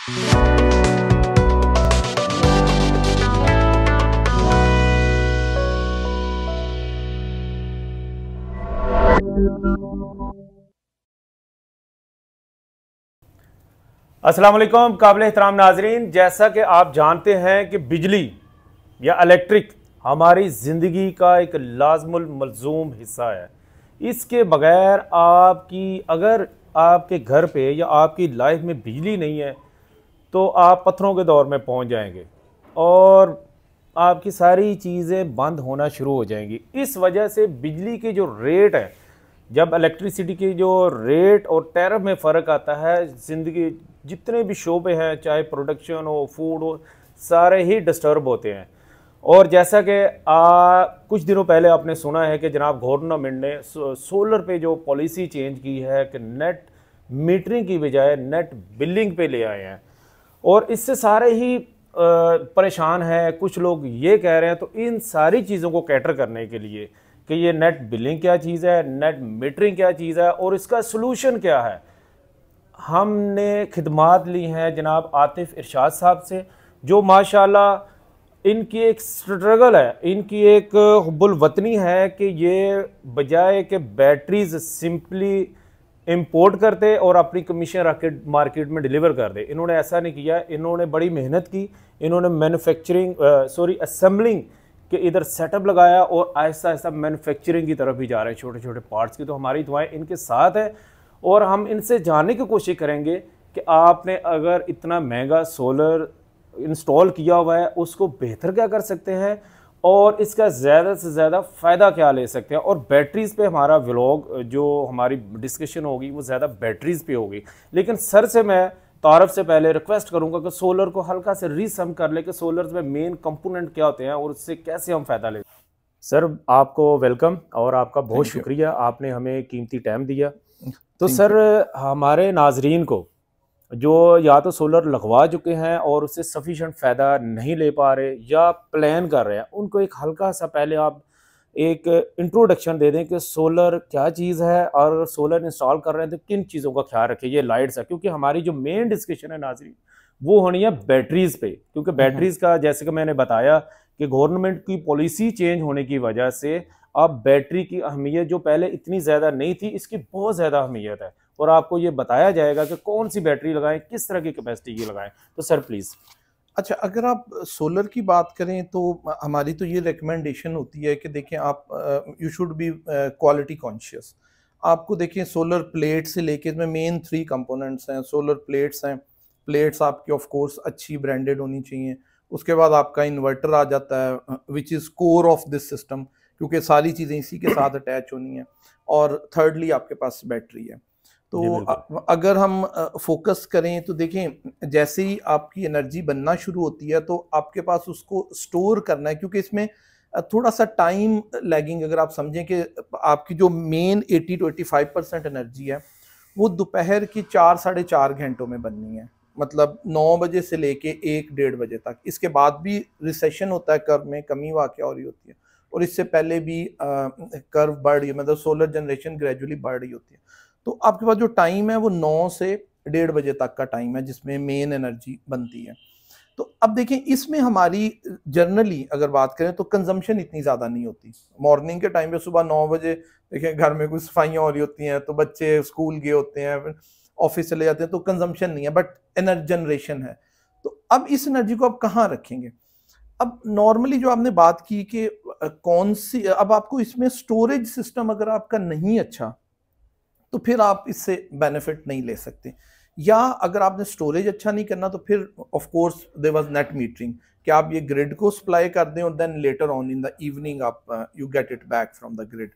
अस्सलाम वालेकुम काबिल एहतराम नाजरीन, जैसा कि आप जानते हैं कि बिजली या इलेक्ट्रिक हमारी ज़िंदगी का एक लाज़मुल मलज़ूम हिस्सा है। इसके बगैर अगर आपके घर पे या आपकी लाइफ में बिजली नहीं है तो आप पत्थरों के दौर में पहुंच जाएंगे और आपकी सारी चीज़ें बंद होना शुरू हो जाएंगी। इस वजह से बिजली के जो रेट है, जब इलेक्ट्रिसिटी की जो रेट और टैरिफ में फ़र्क आता है, ज़िंदगी जितने भी शोबे हैं, चाहे प्रोडक्शन हो, फूड हो, सारे ही डिस्टर्ब होते हैं। और जैसा कि कुछ दिनों पहले आपने सुना है कि जनाब गवर्नमेंट ने सोलर पे जो पॉलिसी चेंज की है कि नेट मीटरिंग की बजाय नेट बिलिंग पे ले आए हैं, और इससे सारे ही परेशान हैं। कुछ लोग ये कह रहे हैं, तो इन सारी चीज़ों को कैटर करने के लिए कि ये नेट बिलिंग क्या चीज़ है, नेट मीटरिंग क्या चीज़ है और इसका सलूशन क्या है, हमने खिदमात ली हैं जनाब आतिफ इरशाद साहब से, जो माशाल्लाह इनकी एक स्ट्रगल है, इनकी एक हुब्बुल वतनी है कि ये बजाय कि बैटरीज सिंपली इंपोर्ट करते और अपनी कमीशन रख के मार्केट में डिलीवर कर दे, इन्होंने ऐसा नहीं किया। इन्होंने बड़ी मेहनत की, इन्होंने असेंबलिंग के इधर सेटअप लगाया और आहिस्ता आहिस्ता मैन्युफैक्चरिंग की तरफ भी जा रहे हैं, छोटे छोटे पार्ट्स की। तो हमारी दुआएं इनके साथ है और हम इनसे जानने की कोशिश करेंगे कि आपने अगर इतना महंगा सोलर इंस्टॉल किया हुआ है उसको बेहतर क्या कर सकते हैं और इसका ज़्यादा से ज़्यादा फ़ायदा क्या ले सकते हैं। और बैटरीज़ पे हमारा व्लॉग, जो हमारी डिस्कशन होगी वो ज़्यादा बैटरीज़ पे होगी। लेकिन सर से मैं तारफ़ से पहले रिक्वेस्ट करूंगा कि सोलर को हल्का से रीसम कर ले कि सोलर में मेन कंपोनेंट क्या होते हैं और उससे कैसे हम फ़ायदा ले। सर आपको वेलकम और आपका बहुत शुक्रिया, आपने हमें कीमती टाइम दिया। तो सर हमारे नाजरीन को जो या तो सोलर लगवा चुके हैं और उससे सफिशेंट फ़ायदा नहीं ले पा रहे या प्लान कर रहे हैं, उनको एक हल्का सा पहले आप एक इंट्रोडक्शन दे दें कि सोलर क्या चीज़ है और सोलर इंस्टॉल कर रहे हैं तो किन चीज़ों का ख्याल रखें। ये लाइट्स है, क्योंकि हमारी जो मेन डिस्कशन है नाजरीन वो होनी है बैटरीज़ पे, क्योंकि बैटरीज़ का जैसे कि मैंने बताया कि गवर्नमेंट की पॉलिसी चेंज होने की वजह से अब बैटरी की अहमियत जो पहले इतनी ज़्यादा नहीं थी, इसकी बहुत ज़्यादा अहमियत है और आपको ये बताया जाएगा कि कौन सी बैटरी लगाएं, किस तरह की कैपेसिटी की लगाएं। तो सर प्लीज़। अच्छा, अगर आप सोलर की बात करें तो हमारी तो ये रिकमेंडेशन होती है कि देखें आप you should be quality conscious. आपको देखें सोलर प्लेट से लेके इसमें मेन 3 कंपोनेंट्स हैं। सोलर प्लेट्स हैं, प्लेट्स आपकी ऑफ कोर्स अच्छी ब्रांडेड होनी चाहिए। उसके बाद आपका इन्वर्टर आ जाता है which is core of this system, क्योंकि सारी चीज़ें इसी के साथ अटैच होनी है। और थर्डली आपके पास बैटरी है। तो अगर हम फोकस करें तो देखें जैसे ही आपकी एनर्जी बनना शुरू होती है तो आपके पास उसको स्टोर करना है, क्योंकि इसमें थोड़ा सा टाइम लैगिंग, अगर आप समझें कि आपकी जो मेन 80 to 85% एनर्जी है वो दोपहर की 4 साढ़े 4 घंटों में बननी है, मतलब 9 बजे से लेके 1 डेढ़ बजे तक। इसके बाद भी रिसेशन होता है, कर्व में कमी वाक़या हो रही होती है, और इससे पहले भी कर्व बढ़ रही है, मतलब सोलर जनरेशन ग्रेजुअली बढ़ रही होती है। तो आपके पास जो टाइम है वो 9 से 1:30 बजे तक का टाइम है जिसमें मेन एनर्जी बनती है। तो अब देखें इसमें हमारी जनरली अगर बात करें तो कंजम्पशन इतनी ज़्यादा नहीं होती। मॉर्निंग के टाइम पे सुबह 9 बजे देखें घर में कुछ सफाइयाँ हो रही होती हैं, तो बच्चे स्कूल गए होते हैं, ऑफिस चले जाते हैं, तो कंजम्पशन नहीं है, बट एनर्जी जनरेशन है। तो अब इस एनर्जी को आप कहाँ रखेंगे? अब नॉर्मली जो आपने बात की कि कौन सी, अब आपको इसमें स्टोरेज सिस्टम अगर आपका नहीं अच्छा तो फिर आप इससे बेनिफिट नहीं ले सकते। या अगर आपने स्टोरेज अच्छा नहीं करना तो फिर of course there was net metering, कि आप ये ग्रिड को सप्लाई कर दें और then later on in the evening आप you get it back from the grid.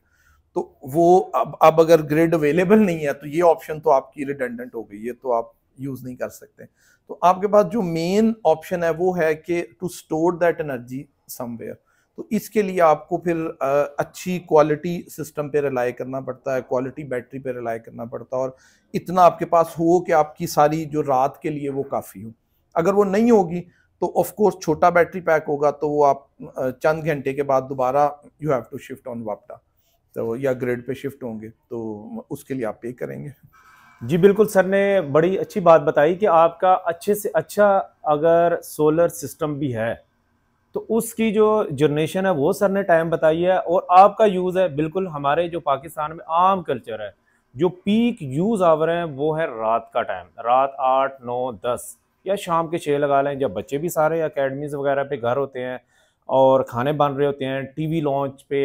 तो वो अब अगर ग्रिड अवेलेबल नहीं है तो ये ऑप्शन तो आपकी रिडंडेंट हो गई, ये तो आप यूज नहीं कर सकते। तो आपके पास जो मेन ऑप्शन है वो है कि to store that energy somewhere. तो इसके लिए आपको फिर अच्छी क्वालिटी सिस्टम पे रिलाई करना पड़ता है, क्वालिटी बैटरी पे रिलाई करना पड़ता है, और इतना आपके पास हो कि आपकी सारी जो रात के लिए वो काफ़ी हो। अगर वो नहीं होगी तो ऑफ कोर्स छोटा बैटरी पैक होगा, तो वो आप चंद घंटे के बाद दोबारा you have to shift on वापटा, तो या ग्रिड पे शिफ्ट होंगे, तो उसके लिए आप पे करेंगे। जी बिल्कुल, सर ने बड़ी अच्छी बात बताई कि आपका अच्छे से अच्छा अगर सोलर सिस्टम भी है तो उसकी जो जनरेशन है वो सर ने टाइम बताई है, और आपका यूज़ है बिल्कुल हमारे जो पाकिस्तान में आम कल्चर है, जो पीक यूज़ आवर है वो है रात का टाइम, रात 8 9 10 या शाम के 6 लगा लें, जब बच्चे भी सारे अकेडमीज वगैरह पे घर होते हैं और खाने बन रहे होते हैं, टीवी लॉन्च पे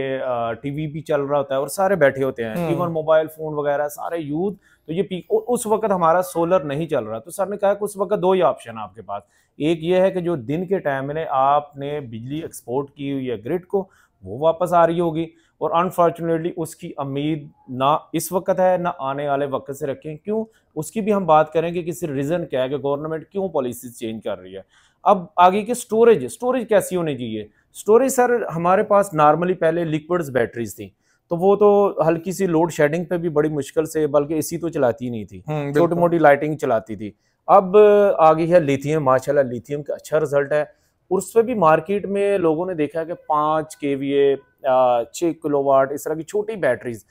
टीवी भी चल रहा होता है और सारे बैठे होते हैं, इवन मोबाइल फ़ोन वगैरह सारे यूथ, तो ये पीक उस वक्त हमारा सोलर नहीं चल रहा। तो सर ने कहा कि उस वक्त दो ही ऑप्शन है आपके पास, एक ये है कि जो दिन के टाइम में आपने बिजली एक्सपोर्ट की हुई है ग्रिड को वो वापस आ रही होगी, और अनफॉर्चुनेटली उसकी उम्मीद ना इस वक्त है ना आने वाले वक्त से रखें। क्यों, उसकी भी हम बात करेंगे कि सिर्फ रीज़न क्या है कि गवर्नमेंट क्यों पॉलिसी चेंज कर रही है। अब आगे की स्टोरेज कैसी होनी चाहिए। स्टोरेज सर हमारे पास नॉर्मली पहले लिक्विड्स बैटरीज थी, तो वो तो हल्की सी लोड शेडिंग पे भी बड़ी मुश्किल से, बल्कि एसी तो चलाती नहीं थी, छोटी मोटी लाइटिंग चलाती थी। अब आ गई है लिथियम, माशाल्लाह लिथियम का अच्छा रिजल्ट है, उस पर भी मार्केट में लोगों ने देखा कि 5 केवीए 6 किलोवाट इस तरह की छोटी बैटरीज।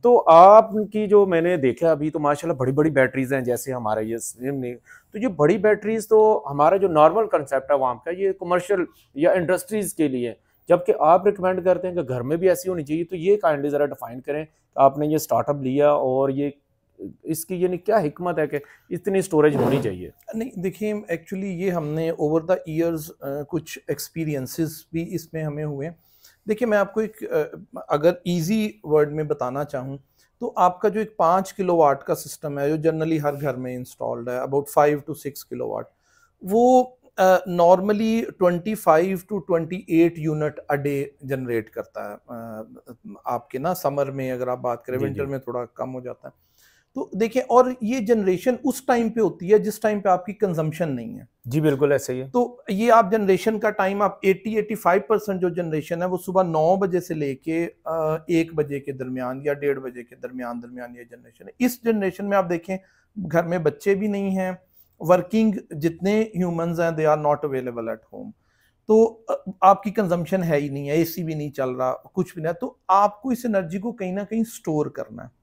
तो आपकी जो मैंने देखा अभी तो माशाल्लाह बड़ी बड़ी बैटरीज हैं, जैसे हमारा ये ने, तो ये बड़ी बैटरीज तो हमारा जो नॉर्मल कंसेप्ट है वहाँ का ये कमर्शियल या इंडस्ट्रीज के लिए, जबकि आप रिकमेंड करते हैं कि घर में भी ऐसी होनी चाहिए। तो ये काइंडली ज़रा डिफाइन करें, आपने ये स्टार्टअप लिया और ये इसकी यानी क्या हिकमत है कि इतनी स्टोरेज होनी चाहिए। नहीं देखिए, एक्चुअली ये हमने ओवर द इयर्स कुछ एक्सपीरियंसेस भी इसमें हमें हुए। देखिए मैं आपको एक अगर इजी वर्ड में बताना चाहूँ तो आपका जो एक 5 किलोवाट का सिस्टम है जो जनरली हर घर में इंस्टॉल्ड है, अबाउट 5 to 6 किलोवाट, वो normally 25 to 28 unit a day generate करता है। आपके ना समर में अगर आप बात करें, विंटर में थोड़ा कम हो जाता है। तो देखिए, और ये जनरेशन उस टाइम पे होती है जिस टाइम पे आपकी कंजम्पशन नहीं है। जी बिल्कुल ऐसे ही है। तो ये आप जनरेशन का टाइम आप 80-85% जो जनरेशन है वो सुबह 9 बजे से लेके 1 बजे के दरमियान या 1:30 बजे के दरमियान ये जनरेशन है। इस जनरेशन में आप देखें घर में बच्चे भी नहीं हैं, वर्किंग जितने ह्यूमंस हैं they are not available at home. तो आपकी कंजम्पशन है ही नहीं है, एसी भी नहीं चल रहा, कुछ भी नहीं, तो आपको इस एनर्जी को कहीं ना कहीं स्टोर करना है।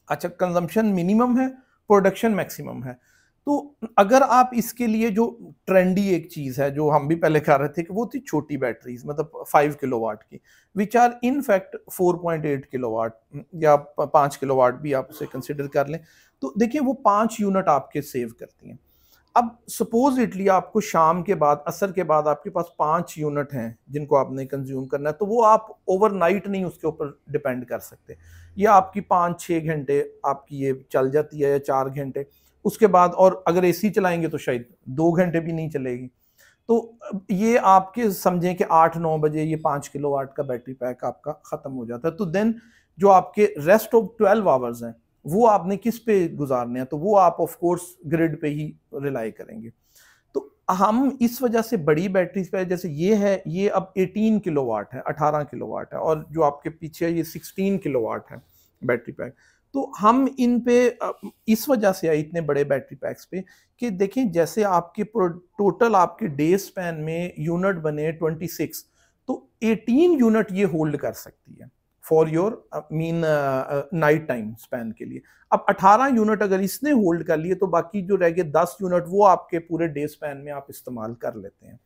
अच्छा, कंजम्पशन मिनिमम है, प्रोडक्शन मैक्सिमम है। तो अगर आप इसके लिए जो ट्रेंडी एक चीज़ है जो हम भी पहले कर रहे थे कि वो थी छोटी बैटरीज, मतलब 5 किलोवाट की, which are in fact 4.8 kilowatt या 5 किलोवाट भी आप उसे कंसिडर कर लें। तो देखिए वो 5 यूनिट आपके सेव करती हैं। अब सपोज इटली आपको शाम के बाद, असर के बाद आपके पास 5 यूनिट हैं जिनको आपने कंज्यूम करना है, तो वो आप ओवरनाइट नहीं उसके ऊपर डिपेंड कर सकते। ये आपकी 5-6 घंटे आपकी ये चल जाती है या 4 घंटे, उसके बाद और अगर एसी चलाएंगे तो शायद 2 घंटे भी नहीं चलेगी। तो ये आपके समझें कि 8-9 बजे ये 5 किलोवाट का बैटरी पैक आपका ख़त्म हो जाता है। तो देन जो आपके रेस्ट ऑफ 12 आवर्स हैं वो आपने किस पे गुजारने हैं, तो वो आप ऑफ कोर्स ग्रिड पे ही रिलाई करेंगे। तो हम इस वजह से बड़ी बैटरीज पे, जैसे ये है, ये अब 18 किलोवाट है, 18 किलोवाट है, और जो आपके पीछे ये 16 किलोवाट है बैटरी पैक। तो हम इन पे इस वजह से आए इतने बड़े बैटरी पैक्स पे कि देखें जैसे आपके टोटल आपके डे स्पैन में यूनिट बने 26, तो 18 यूनिट ये होल्ड कर सकती है for your mean night time span के लिए। अब 18 यूनिट अगर इसने होल्ड कर लिए तो बाकी जो रह गए 10 यूनिट वो आपके पूरे डे स्पैन में आप इस्तेमाल कर लेते हैं।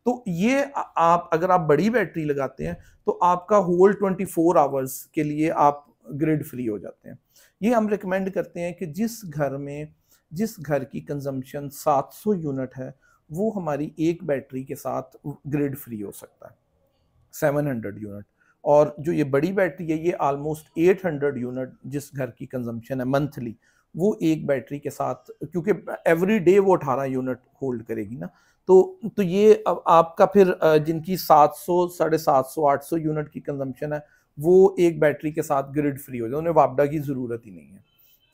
तो ये आप अगर आप बड़ी बैटरी लगाते हैं तो आपका होल 24 आवर्स के लिए आप ग्रिड फ्री हो जाते हैं। ये हम रिकमेंड करते हैं कि जिस घर की कंजम्पशन 700 यूनिट है वो हमारी एक बैटरी के साथ ग्रिड फ्री हो सकता है, 700 यूनिट। और जो ये बड़ी बैटरी है ये ऑलमोस्ट 800 यूनिट जिस घर की कंजम्पशन है मंथली, वो एक बैटरी के साथ, क्योंकि एवरी डे वो 18 यूनिट होल्ड करेगी ना, तो ये अब आपका फिर जिनकी 700, 750, 800 यूनिट की कंजम्पशन है वो एक बैटरी के साथ ग्रिड फ्री हो जाए, उन्हें वापडा की ज़रूरत ही नहीं है।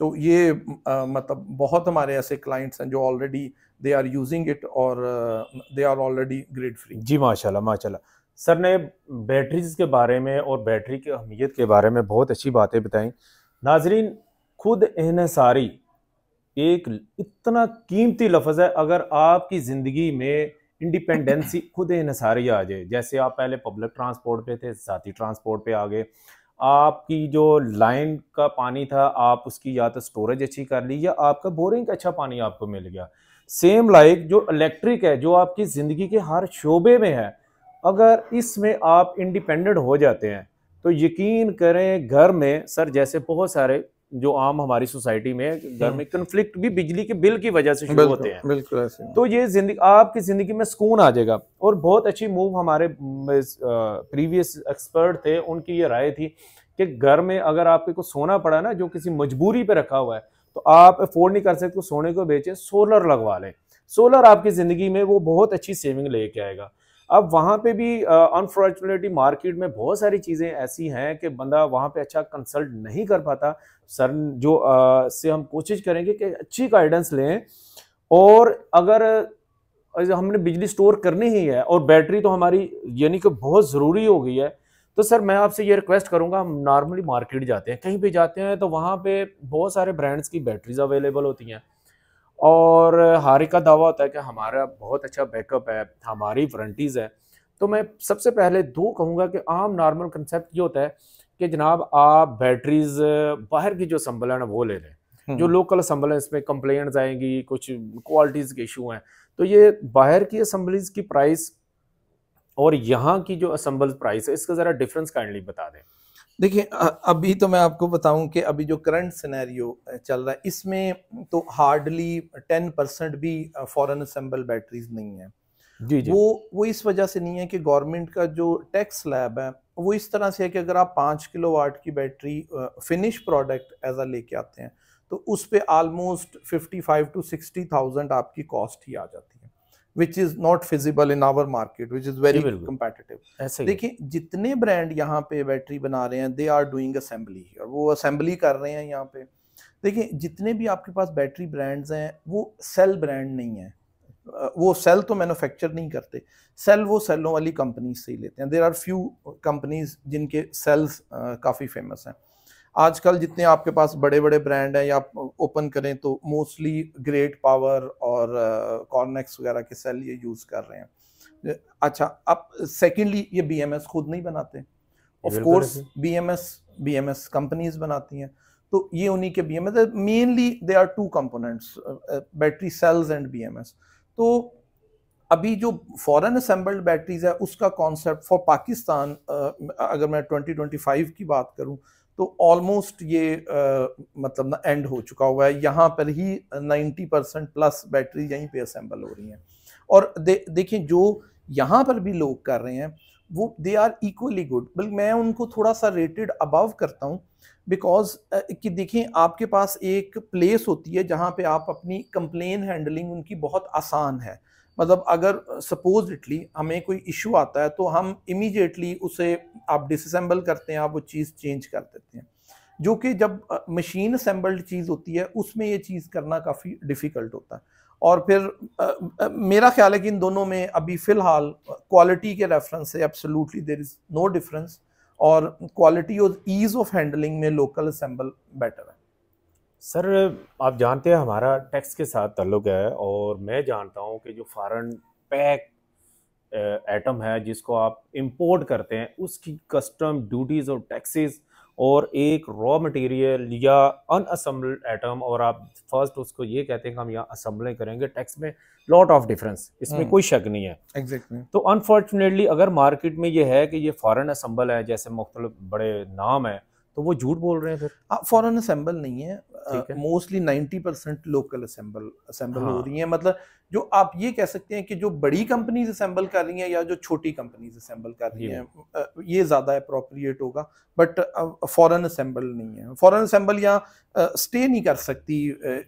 तो ये मतलब बहुत हमारे ऐसे क्लाइंट्स हैं जो already they are using it और they are already grid free. जी माशाल्लाह माशाल्लाह। सर ने बैटरीज के बारे में और बैटरी की अहमियत के बारे में बहुत अच्छी बातें बताई। नाजरीन, खुद इन्हिसारी एक इतना कीमती लफ्ज़ है, अगर आपकी ज़िंदगी में इंडिपेंडेंसी खुद इन्हिसारी आ जाए, जैसे आप पहले पब्लिक ट्रांसपोर्ट पे थे, साथी ट्रांसपोर्ट पे आ गए, आपकी जो लाइन का पानी था, आप उसकी या तो स्टोरेज अच्छी कर ली या आपका बोरिंग का अच्छा पानी आपको मिल गया। सेम लाइक जो इलेक्ट्रिक है, जो आपकी ज़िंदगी के हर शोबे में है, अगर इसमें आप इंडिपेंडेंट हो जाते हैं तो यकीन करें घर में सर, जैसे बहुत सारे जो आम हमारी सोसाइटी में घर में कन्फ्लिक्ट भी बिजली के बिल की वजह से शुरू होते हैं। बिल्कुल ऐसे। तो ये जिंदगी, आपकी जिंदगी में सुकून आ जाएगा। और बहुत अच्छी मूव हमारे प्रीवियस एक्सपर्ट थे, उनकी ये राय थी कि घर में अगर आपको कुछ सोना पड़ा ना जो किसी मजबूरी पे रखा हुआ है, तो आप अफोर्ड नहीं कर सकते तो सोने को बेचें, सोलर लगवा लें। सोलर आपकी जिंदगी में वो बहुत अच्छी सेविंग लेके आएगा। अब वहाँ पे भी अनफॉर्चुनेटली मार्केट में बहुत सारी चीज़ें ऐसी हैं कि बंदा वहाँ पे अच्छा कंसल्ट नहीं कर पाता। सर जो से हम कोशिश करेंगे कि अच्छी गाइडेंस लें, और अगर हमने बिजली स्टोर करनी ही है और बैटरी तो हमारी यानी कि बहुत ज़रूरी हो गई है, तो सर मैं आपसे ये रिक्वेस्ट करूंगा, हम नॉर्मली मार्केट जाते हैं, कहीं पे जाते हैं तो वहाँ पे बहुत सारे ब्रांड्स की बैटरीज अवेलेबल होती हैं और हर एक का दावा होता है कि हमारा बहुत अच्छा बैकअप है, हमारी वारंटीज़ है। तो मैं सबसे पहले दो कहूँगा कि आम नॉर्मल कंसेप्ट ये होता है कि जनाब आप बैटरीज बाहर की जो संभल है ना वो ले लें। जो लोकल असम्बल है इसमें कंप्लेंट्स आएंगी, कुछ क्वालिटीज़ के इशू हैं, तो ये बाहर की असम्बलीज की प्राइस और यहाँ की जो असम्बल प्राइस है इसका ज़रा डिफरेंस काइंडली बता दें। देखिए अभी तो मैं आपको बताऊं कि अभी जो करंट सिनेरियो चल रहा है इसमें तो हार्डली 10% भी फॉरेन असेंबल बैटरीज नहीं है। जी जी। वो इस वजह से नहीं है कि गवर्नमेंट का जो टैक्स स्लैब है वो इस तरह से है कि अगर आप 5 किलोवाट की battery finish product as a लेके आते हैं तो उस पे ऑलमोस्ट 55 to 60,000 आपकी कॉस्ट ही आ जाती है, which is not feasible in our market, which is very competitive. देखिए जितने ब्रांड यहाँ पे बैटरी बना रहे हैं दे आर डूइंग असेंबली, और वो असेंबली कर रहे हैं यहाँ पे। देखिए जितने भी आपके पास बैटरी ब्रांड्स हैं वो सेल ब्रांड नहीं है, वो सेल तो मैन्युफैक्चर नहीं करते, सेल वो सेलों वाली कंपनीज से ही लेते हैं। देयर आर फ्यू कंपनीज जिनके सेल्स काफ़ी फेमस हैं। आजकल जितने आपके पास बड़े बड़े ब्रांड हैं या आप ओपन करें तो मोस्टली ग्रेट पावर और कॉर्नेक्स वगैरह के सेल ये यूज़ कर रहे हैं। अच्छा, अब सेकेंडली ये BMS खुद नहीं बनाते, ऑफ कोर्स BMS कंपनीज बनाती हैं, तो ये उन्हीं के BMS mainly they are two components, battery cells and BMS। तो अभी जो फॉरेन असेंबल्ड बैटरीज है उसका कॉन्सेप्ट फॉर पाकिस्तान, अगर मैं 2025 की बात करूं तो ऑलमोस्ट ये मतलब ना एंड हो चुका हुआ है। यहाँ पर ही 90% प्लस बैटरी यहीं पे असेंबल हो रही हैं। और देखिए जो यहाँ पर भी लोग कर रहे हैं वो दे आर इक्वली गुड, बल्कि मैं उनको थोड़ा सा रेटेड अबव करता हूँ, बिकॉज कि देखिए आपके पास एक प्लेस होती है जहाँ पे आप अपनी कंप्लेन हैंडलिंग उनकी बहुत आसान है। मतलब अगर सपोजिटली हमें कोई इशू आता है तो हम इमीडिएटली उसे आप डिसअसेंबल करते हैं, आप वो चीज़ चेंज कर देते हैं, जो कि जब मशीन असेंबल्ड चीज़ होती है उसमें ये चीज़ करना काफ़ी डिफ़िकल्ट होता है। और फिर मेरा ख्याल है कि इन दोनों में अभी फ़िलहाल क्वालिटी के रेफरेंस से absolutely there is no difference, और क्वालिटी और ईज़ ऑफ हैंडलिंग में लोकल असेंबल बेटर है। सर आप जानते हैं हमारा टैक्स के साथ ताल्लुक़ है, और मैं जानता हूं कि जो फॉरेन पैक आइटम है जिसको आप इंपोर्ट करते हैं उसकी कस्टम ड्यूटीज़ और टैक्सेस, और एक रॉ मटेरियल या अनअसेंबल्ड आइटम और आप फर्स्ट उसको ये कहते हैं कि हम यहाँ असेंबलिंग करेंगे, टैक्स में लॉट ऑफ डिफरेंस, इसमें कोई शक नहीं है। एग्जैक्टली। तो अनफॉर्चुनेटली अगर मार्केट में ये है कि ये फॉरेन असेंबल है, जैसे मुख्तलिफ बड़े नाम है, तो वो झूठ बोल रहे हैं। फिर फॉरेन असेंबल नहीं है, मोस्टली 90% लोकल असेंबल हो रही है। मतलब जो आप ये कह सकते हैं कि जो बड़ी कंपनीज असेंबल कर रही हैं या जो छोटी कंपनीज असेंबल कर रही हैं, ये ज़्यादा अप्रोप्रिएट होगा, बट फॉरेन असेंबल नहीं है। फॉरेन असेंबल यहाँ स्टे नहीं कर सकती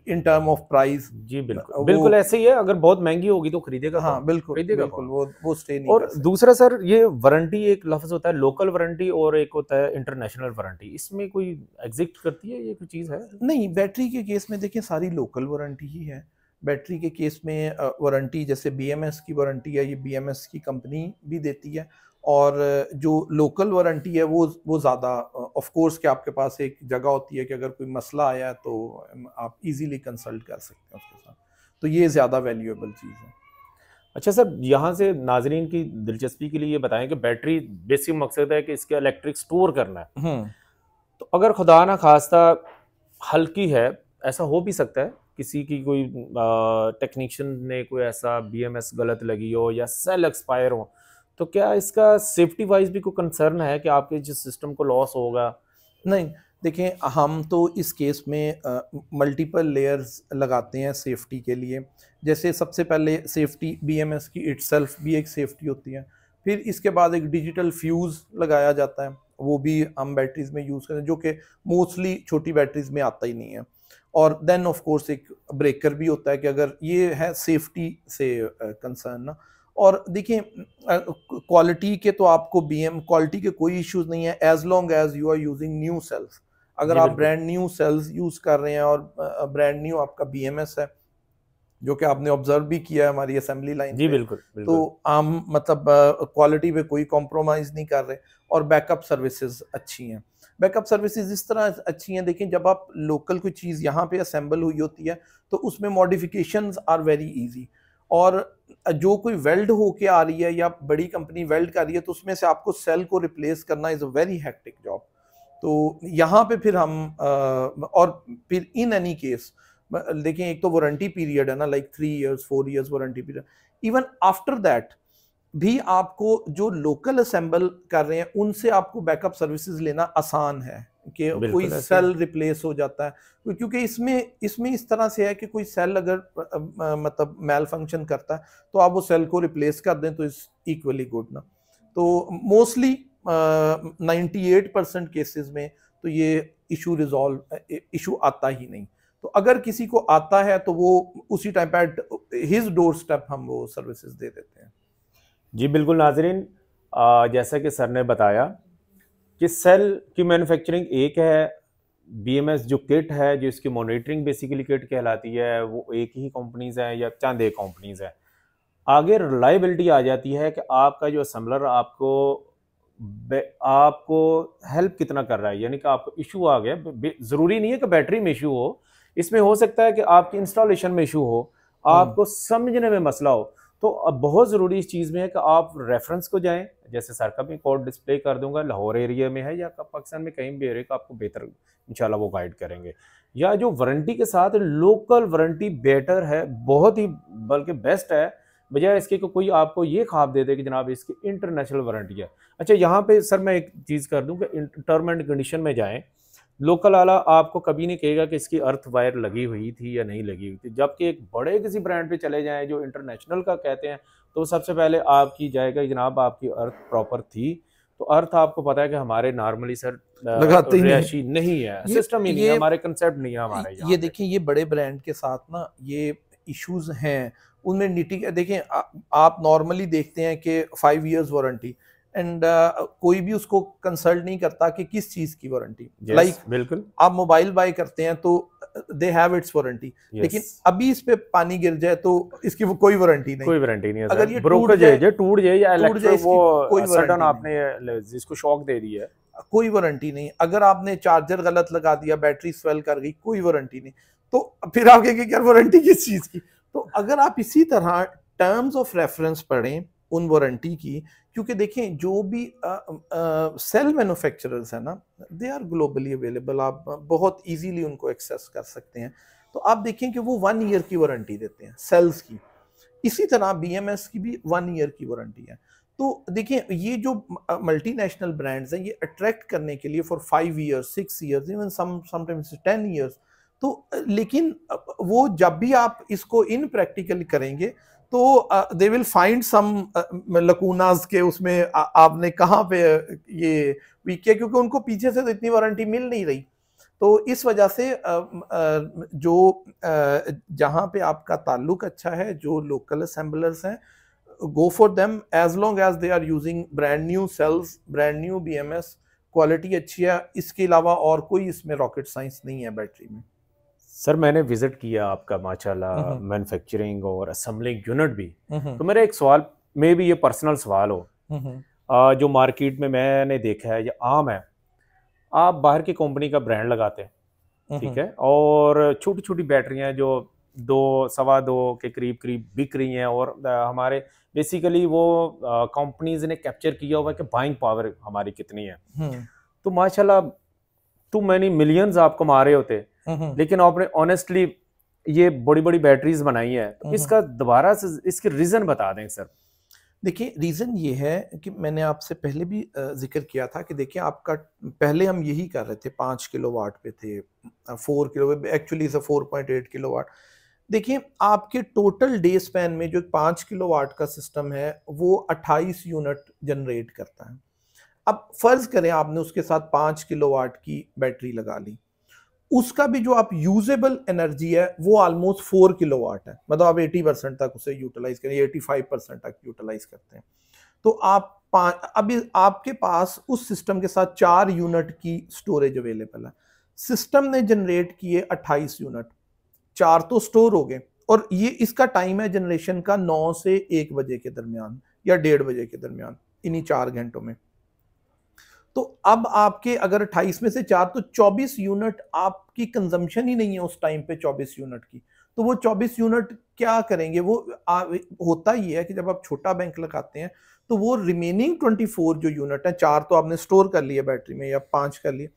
इन टर्म ऑफ प्राइस। जी बिल्कुल, बिल्कुल ऐसे ही है, अगर बहुत महंगी होगी तो खरीदेगा। हाँ बिल्कुल बिल्कुल, वो स्टे नहीं और दूसरा सर ये वारंटी, एक लफ्ज़ होता है लोकल वारंटी और एक होता है इंटरनेशनल वारंटी, इसमें कोई एग्जिस्ट करती है, ये कोई चीज़ है? नहीं, बैटरी के केस में देखिए सारी लोकल वारंटी ही है। बैटरी के केस में वारंटी जैसे BMS की वारंटी है, ये BMS की कंपनी भी देती है, और जो लोकल वारंटी है वो ज़्यादा ऑफ कोर्स कि आपके पास एक जगह होती है कि अगर कोई मसला आया है तो आप इजीली कंसल्ट कर सकते हैं उसके साथ, तो ये ज़्यादा वैल्यूएबल चीज़ है। अच्छा सर, यहाँ से नाजरीन की दिलचस्पी के लिए ये बताएं कि बैटरी बेसिक मकसद है कि इसके इलेक्ट्रिक स्टोर करना है, तो अगर खुदा ना खास्ता हल्की है, ऐसा हो भी सकता है किसी की कोई टेक्नीशियन ने कोई ऐसा बीएमएस गलत लगी हो या सेल एक्सपायर हो, तो क्या इसका सेफ्टी वाइज भी कोई कंसर्न है कि आपके जिस सिस्टम को लॉस होगा? नहीं, देखिए हम तो इस केस में मल्टीपल लेयर्स लगाते हैं सेफ्टी के लिए। जैसे सबसे पहले सेफ्टी बीएमएस की इटसेल्फ भी एक सेफ्टी होती है, फिर इसके बाद एक डिजिटल फ्यूज़ लगाया जाता है, वो भी हम बैटरीज में यूज़ करते हैं, जो कि मोस्टली छोटी बैटरीज में आता ही नहीं है। और देन ऑफ कोर्स एक ब्रेकर भी होता है कि अगर ये है सेफ्टी से कंसर्न ना। और देखिए क्वालिटी के तो आपको बीएम क्वालिटी के कोई इश्यूज नहीं है as long as you are using new cells. अगर जी आप बिल्कुल। ब्रांड न्यू सेल्स यूज कर रहे हैं और ब्रांड न्यू आपका बीएमएस है, जो कि आपने ऑब्जर्व भी किया है हमारी असेंबली लाइन जी पे, बिल्कुल तो बिल्कुल। हम मतलब क्वालिटी पे कोई कॉम्प्रोमाइज़ नहीं कर रहे। और बैकअप सर्विसेज अच्छी हैं। बैकअप सर्विसेज इस तरह अच्छी हैं, देखिए जब आप लोकल कोई चीज़ यहाँ पे असेंबल हुई होती है तो उसमें मॉडिफिकेशंस आर वेरी इजी। और जो कोई वेल्ड होके आ रही है या बड़ी कंपनी वेल्ड कर रही है, तो उसमें से आपको सेल को रिप्लेस करना is a very hectic job. तो यहाँ पे फिर हम और फिर इन एनी केस देखिए, एक तो वारंटी पीरियड है ना, like 3 years 4 years warranty period. Even after that भी आपको जो लोकल असेंबल कर रहे हैं उनसे आपको बैकअप सर्विसेज लेना आसान है कि कोई बिल्कुल ऐसे ही। सेल रिप्लेस हो जाता है, क्योंकि इसमें इसमें इस तरह से है कि कोई सेल अगर मतलब मेल फंक्शन करता है तो आप वो सेल को रिप्लेस कर दें तो इस इक्वली गुड ना। तो मोस्टली 98% केसेस में तो ये इशू आता ही नहीं। तो अगर किसी को आता है तो वो उसी टाइम पे हिज डोर स्टेप हम वो सर्विसेज दे देते हैं। जी बिल्कुल नाजरीन, जैसा कि सर ने बताया कि सेल की मैन्युफैक्चरिंग एक है, बीएमएस जो किट है, जो इसकी मॉनिटरिंग बेसिकली किट कहलाती है, वो एक ही कंपनीज है या चंद एक कंपनीज है। आगे रिलायबिलिटी आ जाती है कि आपका जो असेंबलर आपको हेल्प कितना कर रहा है, यानी कि आपको इशू आ गया, ज़रूरी नहीं है कि बैटरी में इशू हो, इसमें हो सकता है कि आपकी इंस्टॉलेशन में इशू हो, आपको समझने में मसला हो। तो अब बहुत ज़रूरी इस चीज़ में है कि आप रेफरेंस को जाएं, जैसे सर का भी कोड डिस्प्ले कर दूंगा, लाहौर एरिया में है या पाकिस्तान में कहीं भी एरिया का आपको बेहतर इंशाल्लाह वो गाइड करेंगे। या जो वारंटी के साथ लोकल वारंटी बेटर है, बहुत ही बल्कि बेस्ट है, बजाय इसके कि कोई आपको ये ख्वाब दे दे कि जनाब इसकी इंटरनेशनल वारंटी है। अच्छा, यहाँ पे सर मैं एक चीज़ कर दूं कि टर्म एंड कंडीशन में जाएं, लोकल वाला आपको कभी नहीं कहेगा कि इसकी अर्थ वायर लगी हुई थी या नहीं लगी हुई थी, जबकि एक बड़े किसी ब्रांड पे चले जाएं जो इंटरनेशनल का कहते हैं, तो सबसे पहले आपकी जाएगा जनाब आपकी अर्थ प्रॉपर थी। तो अर्थ आपको पता है कि हमारे नॉर्मली सर लगाते ही नहीं। रिहायशी नहीं है, सिस्टम ही नहीं है, हमारे कंसेप्ट नहीं है हमारे यहाँ ये पे। देखिए, ये बड़े ब्रांड के साथ ना ये इश्यूज हैं, उनमें नीति देखें आप नॉर्मली देखते हैं कि 5 years वारंटी एंड कोई भी उसको कंसल्ट नहीं करता कि किस चीज की वारंटी। लाइक बिल्कुल। आप मोबाइल बाय करते हैं तो दे हैव इट्स वारंटी, लेकिन अभी इस पे पानी गिर जाए तो इसकी वो कोई वारंटी नहीं। कोई वारंटी नहीं है अगर सर, ये ब्रोकर टूट जाए या टूट जाए, इसकी वो कोई सडन वारंटी नहीं, आपने जिसको शॉक दे दी है, कोई वारंटी नहीं। अगर आपने चार्जर गलत लगा दिया, बैटरी स्वेल कर गई, कोई वारंटी नहीं। तो फिर आप कहेंगे यार वारंटी किस चीज की। तो अगर आप इसी तरह टर्म्स ऑफ रेफरेंस पढ़ें उन वारंटी की, क्योंकि देखें जो भी सेल मैन्युफैक्चरर्स है ना, दे आर ग्लोबली अवेलेबल, आप बहुत इजीली उनको एक्सेस कर सकते हैं। तो आप देखें कि वो 1 year की वारंटी देते हैं सेल्स की, इसी तरह बीएमएस की भी 1 year की वारंटी है। तो देखिए, ये जो मल्टीनेशनल ब्रांड्स हैं, ये अट्रैक्ट करने के लिए for 5 years 6 years even sometimes 10 years। तो लेकिन वो जब भी आप इसको इन प्रैक्टिकल करेंगे तो दे विल फाइंड सम लकूनास के उसमें आपने कहाँ पे ये वीक किया, क्योंकि उनको पीछे से तो इतनी वारंटी मिल नहीं रही। तो इस वजह से जो जहाँ पे आपका ताल्लुक अच्छा है, जो लोकल असेंबलर्स हैं, go for them as long as they are using brand new cells, brand new BMS, quality अच्छी है। इसके अलावा और कोई इसमें रॉकेट साइंस नहीं है बैटरी में। सर मैंने विजिट किया आपका माशाल्लाह मैन्युफैक्चरिंग और असेंबलिंग यूनिट भी। तो मेरा एक सवाल, मे भी ये पर्सनल सवाल हो, जो मार्केट में मैंने देखा है, ये आम है, आप बाहर की कंपनी का ब्रांड लगाते हैं, ठीक है, और छोटी छोटी बैटरियां जो 2 सवा 2 के करीब करीब बिक रही हैं, और हमारे बेसिकली वो कंपनीज ने कैप्चर किया हुआ है कि बाइंग पावर हमारी कितनी है। तो माशाल्लाह टू मैनी मिलियंस आप कमा रहे होते, लेकिन आपने ऑनेस्टली ये बड़ी बड़ी बैटरीज बनाई है, तो इसका दोबारा से इसके रीजन बता दें सर। देखिए रीज़न ये है कि मैंने आपसे पहले भी जिक्र किया था कि देखिए आपका पहले हम यही कर रहे थे, 5 किलोवाट पे थे, 4 किलो, एक्चुअली इज़ 4.8 किलोवाट। देखिए आपके टोटल डे स्पैन में जो 5 किलोवाट का सिस्टम है वो 28 यूनिट जनरेट करता है। अब फर्ज करें आपने उसके साथ 5 किलोवाट की बैटरी लगा ली, उसका भी जो आप यूजेबल एनर्जी है वो ऑलमोस्ट 4 किलोवाट है, मतलब आप 80% तक उसे यूटिलाइज करें, 85% तक यूटिलाइज करते हैं। तो आप अभी आपके पास उस सिस्टम के साथ 4 यूनिट की स्टोरेज अवेलेबल है। सिस्टम ने जनरेट किए 28 यूनिट, 4 तो स्टोर हो गए, और ये इसका टाइम है जनरेशन का 9 से 1 बजे के दरमियान या 1:30 बजे के दरमियान, इन्हीं 4 घंटों में। तो अब आपके अगर 28 में से 4 तो 24 यूनिट आपकी कंजम्पशन ही नहीं है उस टाइम पे 24 यूनिट की। तो वो 24 यूनिट क्या करेंगे, वो होता ही है कि जब आप छोटा बैंक लगाते हैं तो वो रिमेनिंग 24 जो यूनिट है, 4 तो आपने स्टोर कर लिए बैटरी में या 5 कर लिए,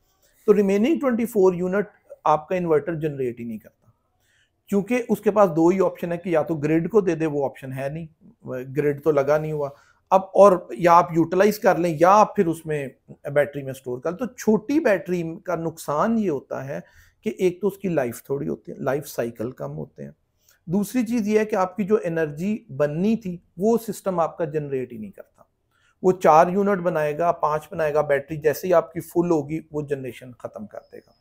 तो रिमेनिंग 24 यूनिट आपका इन्वर्टर जनरेट ही नहीं करता, क्योंकि उसके पास 2 ही ऑप्शन है कि या तो ग्रिड को दे दे, वो ऑप्शन है नहीं, ग्रिड तो लगा नहीं हुआ अब, और या आप यूटिलाइज कर लें या आप फिर उसमें बैटरी में स्टोर कर। तो छोटी बैटरी का नुकसान ये होता है कि एक तो उसकी लाइफ थोड़ी होती है, लाइफ साइकिल कम होते हैं। दूसरी चीज़ ये है कि आपकी जो एनर्जी बननी थी वो सिस्टम आपका जनरेट ही नहीं करता। वो 4 यूनिट बनाएगा, 5 बनाएगा, बैटरी जैसे ही आपकी फुल होगी वो जनरेशन ख़त्म कर देगा।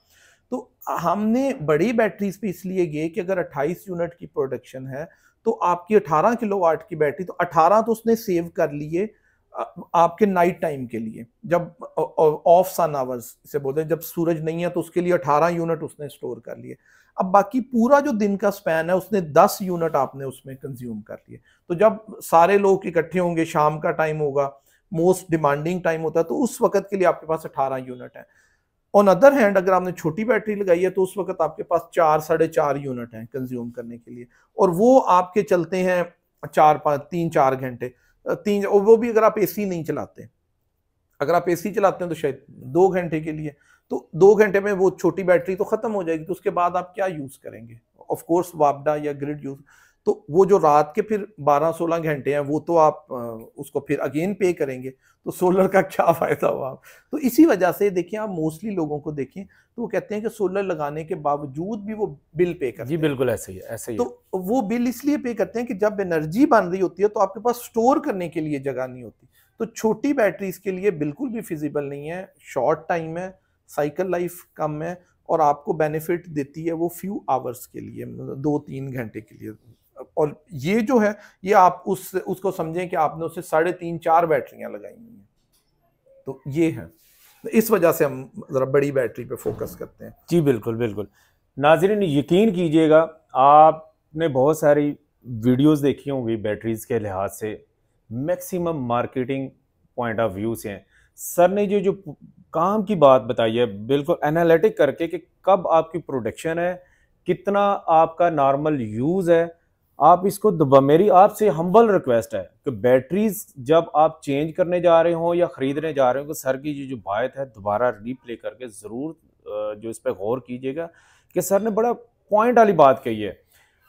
तो हमने बड़ी बैटरीज पे इसलिए गए कि अगर 28 यूनिट की प्रोडक्शन है तो आपकी 18 किलोवाट की बैटरी, तो 18 तो उसने सेव कर लिए आपके नाइट टाइम के लिए, जब ऑफ सन आवर्स से बोलते हैं, जब सूरज नहीं है तो उसके लिए 18 यूनिट उसने स्टोर कर लिए। अब बाकी पूरा जो दिन का स्पैन है उसने 10 यूनिट आपने उसमें कंज्यूम कर लिए। तो जब सारे लोग इकट्ठे होंगे, शाम का टाइम होगा, मोस्ट डिमांडिंग टाइम होता है, तो उस वक्त के लिए आपके पास 18 यूनिट है। ऑन अदर हैंड अगर आपने छोटी बैटरी लगाई है तो उस वक्त आपके पास 4 साढ़े 4 यूनिट हैं कंज्यूम करने के लिए, और वो आपके चलते हैं 3-4 घंटे, और वो भी अगर आप एसी नहीं चलाते। अगर आप एसी चलाते हैं तो शायद 2 घंटे के लिए, तो 2 घंटे में वो छोटी बैटरी तो खत्म हो जाएगी। तो उसके बाद आप क्या यूज करेंगे, ऑफ कोर्स वापडा या ग्रिड यूज। तो वो जो रात के फिर 12-16 घंटे हैं वो तो आप उसको फिर अगेन पे करेंगे, तो सोलर का क्या फायदा हुआ। तो इसी वजह से देखिए, आप मोस्टली लोगों को देखें तो वो कहते हैं कि सोलर लगाने के बावजूद भी वो बिल पे करते हैं। जी बिल्कुल ऐसे ही है, ऐसे ही है। तो वो बिल इसलिए पे करते हैं कि जब एनर्जी बन रही होती है तो आपके पास स्टोर करने के लिए जगह नहीं होती। तो छोटी बैटरीज के लिए बिल्कुल भी फिजिबल नहीं है, शॉर्ट टाइम है, साइकिल लाइफ कम है, और आपको बेनिफिट देती है वो फ्यू आवर्स के लिए, 2-3 घंटे के लिए। और ये जो है, ये आप उसको समझें कि आपने उससे 3.5-4 बैटरियां लगाई हुई हैं। तो ये है, इस वजह से हम जरा बड़ी बैटरी पे फोकस करते हैं। जी बिल्कुल बिल्कुल। नाज़रीन यकीन कीजिएगा, आपने बहुत सारी वीडियोस देखी होंगी बैटरीज के लिहाज से, maximum marketing point of view से हैं। सर ने जो काम की बात बताई है बिल्कुल एनालिटिक करके कि कब आपकी प्रोडक्शन है, कितना आपका नॉर्मल यूज़ है, आप इसको मेरी आपसे हम्बल रिक्वेस्ट है कि बैटरीज जब आप चेंज करने जा रहे हो या ख़रीदने जा रहे हो, तो सर की जो बात है दोबारा रीप्ले करके ज़रूर जो इस पर गौर कीजिएगा कि सर ने बड़ा पॉइंट वाली बात कही है।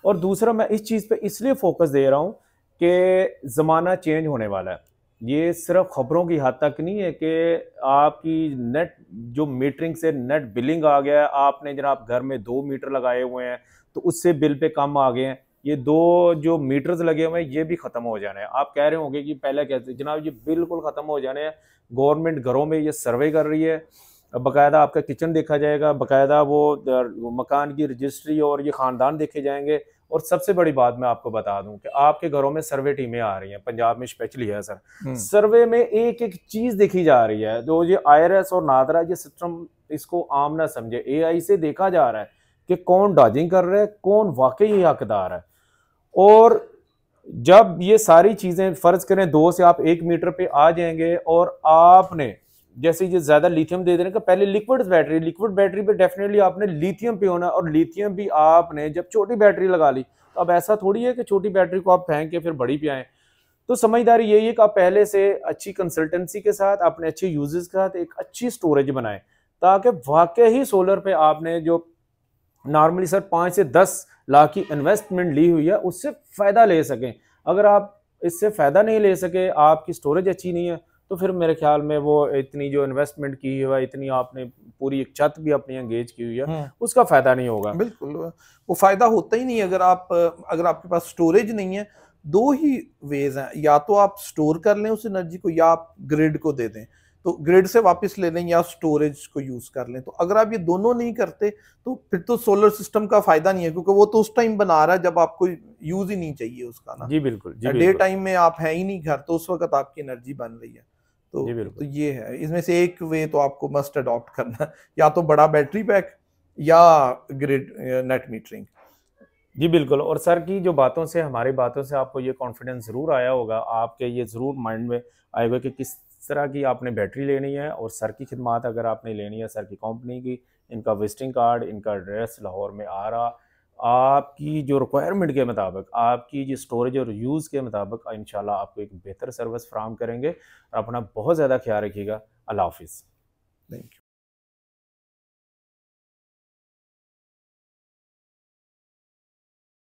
और दूसरा, मैं इस चीज़ पे इसलिए फोकस दे रहा हूँ कि ज़माना चेंज होने वाला है। ये सिर्फ ख़बरों की हद तक नहीं है कि आपकी नेट जो मीटरिंग से नेट बिलिंग आ गया है, आपने जनाब घर में 2 मीटर लगाए हुए हैं तो उससे बिल पे कम आ गए हैं। ये 2 जो मीटर्स लगे हुए हैं ये भी ख़त्म हो जाने हैं। आप कह रहे होंगे कि पहले कहते जनाब ये बिल्कुल ख़त्म हो जाने हैं। गवर्नमेंट घरों में ये सर्वे कर रही है, बाकायदा आपका किचन देखा जाएगा, बाकायदा वो मकान की रजिस्ट्री और ये ख़ानदान देखे जाएंगे। और सबसे बड़ी बात मैं आपको बता दूं कि आपके घरों में सर्वे टीमें आ रही हैं, पंजाब में स्पेशली है सर। सर्वे में एक एक चीज़ देखी जा रही है। जो ये IRS और नादरा ये सिस्टम, इसको आम ना समझे, AI से देखा जा रहा है कि कौन डॉजिंग कर रहा है, कौन वाकई हकदार है। और जब ये सारी चीज़ें फ़र्ज़ करें 2 से आप 1 मीटर पे आ जाएंगे और आपने जैसे ये ज़्यादा लिथियम दे देने का, पहले लिक्विड बैटरी पे डेफिनेटली आपने लिथियम पे होना, और लिथियम भी आपने जब छोटी बैटरी लगा ली तो अब ऐसा थोड़ी है कि छोटी बैटरी को आप फेंक के फिर बड़ी पे आए। तो समझदारी यही है कि आप पहले से अच्छी कंसल्टेंसी के साथ, अपने अच्छे यूजर्स के साथ एक अच्छी स्टोरेज बनाएं, ताकि वाकई ही सोलर पे आपने जो नॉर्मली सर 5 से 10 लाख की इन्वेस्टमेंट ली हुई है उससे फ़ायदा ले सकें। अगर आप इससे फ़ायदा नहीं ले सके, आपकी स्टोरेज अच्छी नहीं है, तो फिर मेरे ख्याल में वो इतनी जो इन्वेस्टमेंट की हुई है, इतनी आपने पूरी एक छत भी अपनी एंगेज की हुई है, उसका फ़ायदा नहीं होगा। बिल्कुल, वो फ़ायदा होता ही नहीं। अगर आपके पास स्टोरेज नहीं है, दो ही वेज हैं, या तो आप स्टोर कर लें उस एनर्जी को, या आप ग्रिड को दे दें, तो ग्रिड से वापस ले लें, या स्टोरेज को यूज कर लें। तो अगर आप ये दोनों नहीं करते तो फिर तो सोलर सिस्टम का फायदा नहीं है, क्योंकि वो तो उस टाइम बना रहा है जब आपको यूज ही नहीं चाहिए उसका ना। जी बिल्कुल, जी डे बिल्कुल, टाइम में आप है ही नहीं घर, तो उस वक्त आपकी एनर्जी बन रही है। जी तो बिल्कुल, ये है, इसमें से एक वे तो आपको मस्ट अडॉप्ट करना है, या तो बड़ा बैटरी पैक या ग्रिड नेट मीटरिंग। जी बिल्कुल। और सर की जो बातों से, हमारी बातों से आपको ये कॉन्फिडेंस ज़रूर आया होगा, आपके ये ज़रूर माइंड में आएगा कि किस तरह की आपने बैटरी लेनी है, और सर की खिदमत अगर आपने लेनी है, सर की कंपनी की, इनका विजिटिंग कार्ड, इनका एड्रेस लाहौर में आ रहा, आपकी जो रिक्वायरमेंट के मुताबिक, आपकी जो स्टोरेज और यूज़ के मुताबिक इंशाल्लाह आपको एक बेहतर सर्विस फ्राहम करेंगे। और अपना बहुत ज़्यादा ख्याल रखिएगा। अल्लाह हाफिज़। Thank you.